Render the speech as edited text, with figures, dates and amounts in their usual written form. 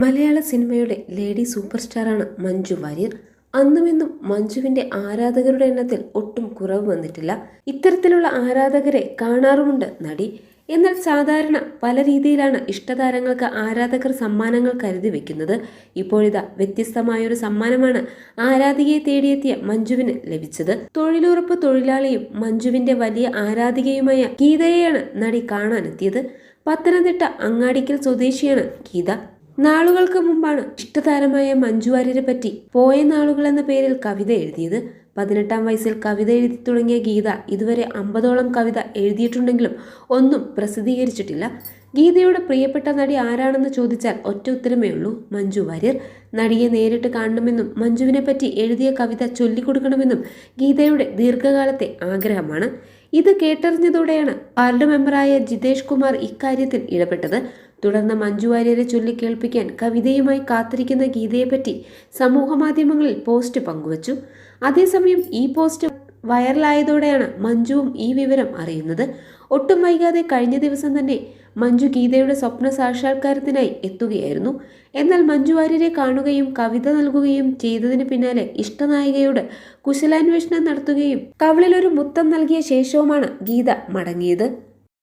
മലയാള സിനിമയുടെ lady super സ്റ്റാറാണ് Manju Warrier. അന്നുമിന്നും മഞ്ജുവിന്റെ ആരാധകരുടെ എണ്ണത്തിൽ ഒട്ടും കുറവ് വന്നിട്ടില്ല. ഇത്തരത്തിലുള്ള ആരാധകരെ കാണാറുമുണ്ട് നടി. എന്നാൽ സാധാരണ പല രീതിയിലാണ് ഇഷ്ടതാരങ്ങൾക്ക് ആരാധകർ സമ്മാനങ്ങൾ കരുതി വെക്കുന്നത്. ഇപ്പോഴിതാ വ്യത്യസ്തമായൊരു സമ്മാനമാണ് ആരാധികയെ തേടിയെത്തിയ മഞ്ജുവിന് ലഭിച്ചത്. തൊഴിലുറപ്പ് തൊഴിലാളിയും മഞ്ജുവിന്റെ വലിയ ആരാധികയുമായ ഗീതയെയാണ് നടി കാണാനെത്തിയത്. പത്തനംതിട്ട അങ്ങാടിക്കൽ സ്വദേശിയാണ് ഗീത. നാളുകൾക്ക് മുമ്പാണ് ഇഷ്ടതാരമായ മഞ്ജു വാര്യരെ പറ്റി പോയ നാളുകൾ എന്ന പേരിൽ കവിത എഴുതിയത്. 18-ാം വയസ്സിൽ കവിത എഴുതി തുടങ്ങിയ ഗീത ഇതുവരെ 50ഓളം കവിത എഴുതിയിട്ടുണ്ടെങ്കിലും ഒന്നും പ്രസിദ്ധീകരിച്ചിട്ടില്ല. ഗീതയുടെ പ്രിയപ്പെട്ട നടി ആരാണെന്ന് ചോദിച്ചാൽ ഒറ്റ ഉത്തരമേ ഉള്ളൂ, മഞ്ജു വാര്യർ. നടിയെ നേരിട്ട് കാണണമെന്നും മഞ്ജുവിനെ പറ്റി എഴുതിയ കവിത ചൊല്ലിക്കൊടുക്കണമെന്നും ഗീതയുടെ ദീർഘകാലത്തെ ആഗ്രഹമാണ്. ഇത് കേട്ടറിഞ്ഞതോടെയാണ് വാർഡ് മെമ്പറായ ജിതേഷ് കുമാർ ഇക്കാര്യത്തിൽ ഇടപെട്ടത്. തുടർന്ന് മഞ്ജു വാര്യരെ ചൊല്ലിക്കേൾപ്പിക്കാൻ കവിതയുമായി കാത്തിരിക്കുന്ന ഗീതയെപ്പറ്റി സമൂഹമാധ്യമങ്ങളിൽ പോസ്റ്റ് പങ്കുവച്ചു. അതേസമയം ഈ പോസ്റ്റ് വൈറലായതോടെയാണ് മഞ്ജുവും ഈ വിവരം അറിയുന്നത്. ഒട്ടും വൈകാതെ കഴിഞ്ഞ ദിവസം തന്നെ മഞ്ജു ഗീതയുടെ സ്വപ്ന സാക്ഷാത്കാരത്തിനായി എത്തുകയായിരുന്നു. എന്നാൽ മഞ്ജു വാര്യരെ കാണുകയും കവിത നൽകുകയും ചെയ്തതിന് പിന്നാലെ ഇഷ്ടനായികയോട് കുശലാന്വേഷണം നടത്തുകയും കവിളിലൊരു മുത്തം നൽകിയ ശേഷവുമാണ് ഗീത മടങ്ങിയത്.